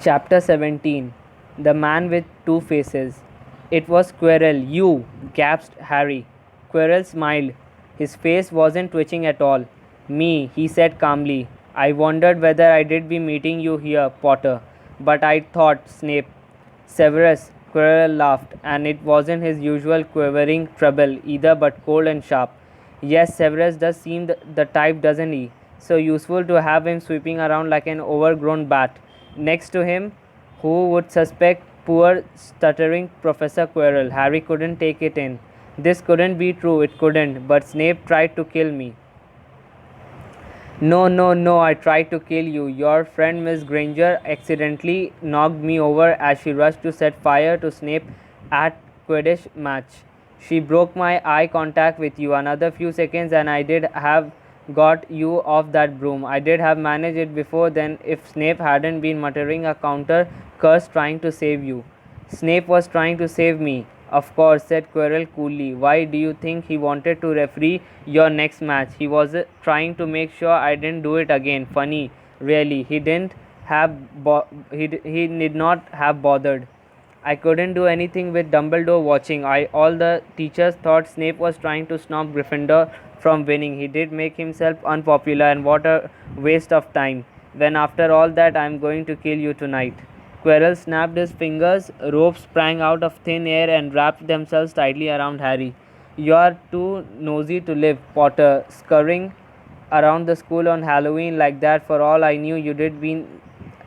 Chapter 17. The Man with Two Faces. It was Quirrell. You! Gasped Harry. Quirrell smiled. His face wasn't twitching at all. Me, he said calmly. I wondered whether I did be meeting you here, Potter. But I thought, Snape. Severus, Quirrell laughed, and it wasn't his usual quivering treble either, but cold and sharp. Yes, Severus does seem the type, doesn't he? So useful to have him sweeping around like an overgrown bat. Next to him, who would suspect poor stuttering Professor Quirrell? Harry couldn't take it in. This couldn't be true, it couldn't, but Snape tried to kill me. No, no, no, I tried to kill you. Your friend Miss Granger accidentally knocked me over as she rushed to set fire to Snape at Quidditch match. She broke my eye contact with you. Another few seconds and I did have got you off that broom. I did have managed it before then if Snape hadn't been muttering a counter curse trying to save you. Snape was trying to save me. Of course, said Quirrell coolly. Why do you think he wanted to referee your next match? He was trying to make sure I didn't do it again. Funny, really. He didn't have he did not have bothered. I couldn't do anything with Dumbledore watching. All the teachers thought Snape was trying to stop Gryffindor from winning. He did make himself unpopular, and what a waste of time. When after all that I am going to kill you tonight. Quirrell snapped his fingers, ropes sprang out of thin air and wrapped themselves tightly around Harry. You're too nosy to live, Potter, scurrying around the school on Halloween like that. For all I knew, you did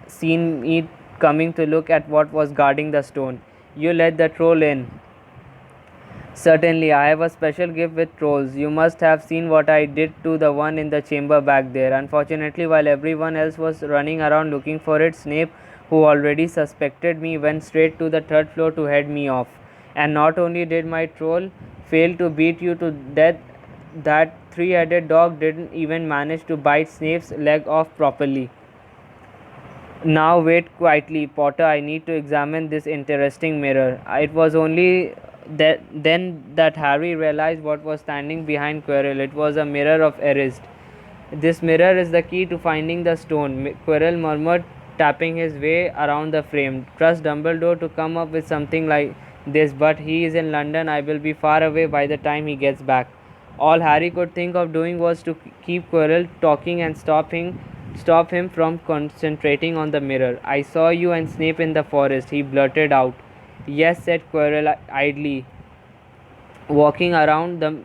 seen me coming to look at what was guarding the stone. You let the troll in. Certainly, I have a special gift with trolls. You must have seen what I did to the one in the chamber back there. Unfortunately, while everyone else was running around looking for it, Snape, who already suspected me, went straight to the third floor to head me off. And not only did my troll fail to beat you to death, that three-headed dog didn't even manage to bite Snape's leg off properly. Now wait quietly, Potter. I need to examine this interesting mirror. It was only then that Harry realized what was standing behind Quirrell. It was a mirror of Erist. This mirror is the key to finding the stone, Quirrell murmured, tapping his way around the frame. Trust Dumbledore to come up with something like this, but he is in London. I will be far away by the time he gets back. All Harry could think of doing was to keep Quirrell talking and stop him from concentrating on the mirror. I saw you and Snape in the forest, he blurted out. Yes, said Quirrell idly, walking around the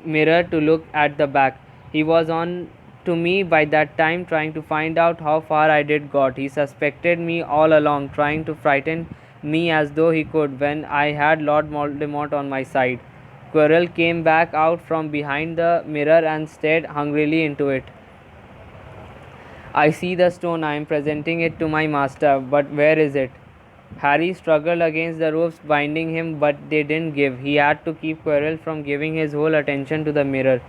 mirror to look at the back. He was on to me by that time, trying to find out how far I did got. He suspected me all along, trying to frighten me as though he could when I had Lord Voldemort on my side. Quirrell came back out from behind the mirror and stared hungrily into it. I see the stone. I am presenting it to my master, but where is it? Harry struggled against the ropes binding him, but they didn't give. He had to keep Quirrell from giving his whole attention to the mirror.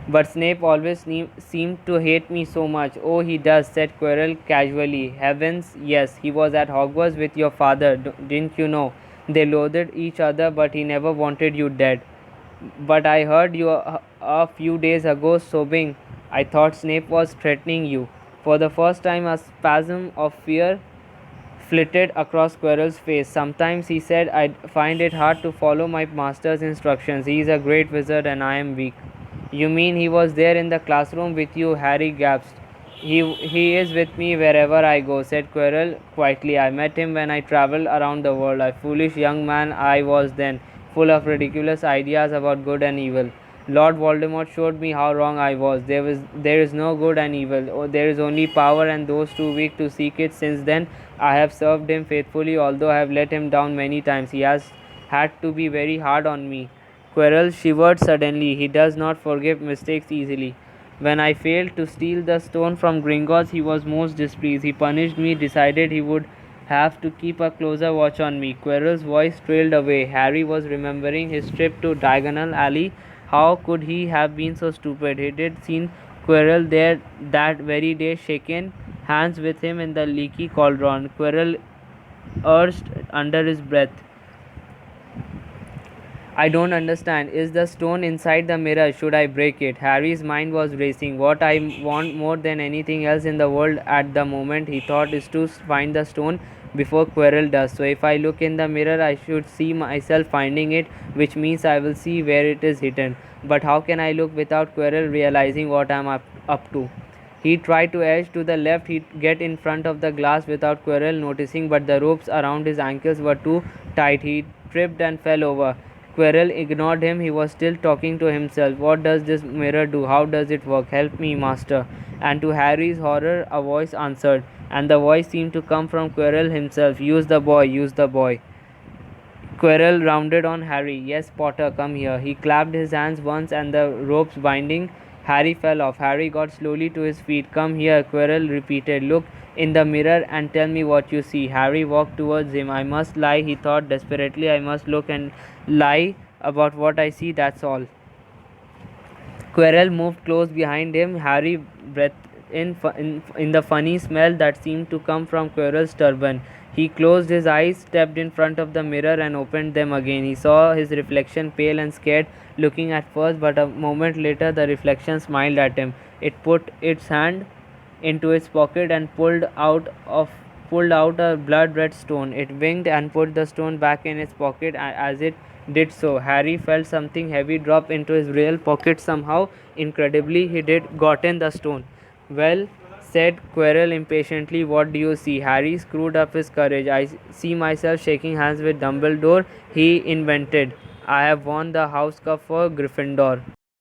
But Snape always seemed to hate me so much. Oh, he does, said Quirrell casually. Heavens, yes, he was at Hogwarts with your father, didn't you know? They loathed each other, but he never wanted you dead. But I heard you a few days ago sobbing. I thought Snape was threatening you. For the first time, a spasm of fear flitted across Quirrell's face. Sometimes, he said, I find it hard to follow my master's instructions. He is a great wizard and I am weak. You mean he was there in the classroom with you? Harry gasped. He is with me wherever I go, said Quirrell quietly. I met him when I travelled around the world. A foolish young man I was then, full of ridiculous ideas about good and evil. Lord Voldemort showed me how wrong I was. There is no good and evil. Oh, there is only power, and those too weak to seek it. Since then, I have served him faithfully, although I have let him down many times. He has had to be very hard on me. Quirrell shivered suddenly. He does not forgive mistakes easily. When I failed to steal the stone from Gringotts, he was most displeased. He punished me, decided he would have to keep a closer watch on me. Quirrell's voice trailed away. Harry was remembering his trip to Diagonal Alley. How could he have been so stupid? He did seen Quirrell there that very day, shaken hands with him in the leaky cauldron. Quirrell urged under his breath. I don't understand. Is the stone inside the mirror? Should I break it? Harry's mind was racing. What I want more than anything else in the world at the moment, he thought, is to find the stone before Quirrell does. So if I look in the mirror, I should see myself finding it, which means I will see where it is hidden. But how can I look without Quirrell realizing what I am up to? He tried to edge to the left, he'd get in front of the glass without Quirrell noticing, but the ropes around his ankles were too tight. He tripped and fell over. Quirrell ignored him. He was still talking to himself. What does this mirror do? How does it work? Help me, master. And to Harry's horror, a voice answered, and the voice seemed to come from Quirrell himself. Use the boy, use the boy. Quirrell rounded on Harry. Yes, Potter, come here. He clapped his hands once and the ropes binding Harry fell off. Harry got slowly to his feet. Come here, Quirrell repeated. Look in the mirror and tell me what you see. Harry walked towards him. I must lie, he thought desperately. I must look and lie about what I see, that's all. Quirrell moved close behind him. Harry breathed in the funny smell that seemed to come from Quirrell's turban. He closed his eyes, stepped in front of the mirror, and opened them again. He saw his reflection, pale and scared, looking at first, but a moment later the reflection smiled at him. It put its hand into its pocket and pulled out a blood-red stone. It winked and put the stone back in its pocket. As it did so, Harry felt something heavy drop into his real pocket. Somehow, incredibly, he did gotten the stone. Well, said Quirrell impatiently, what do you see? Harry screwed up his courage. I see myself shaking hands with Dumbledore. He invented. I have won the house cup for Gryffindor.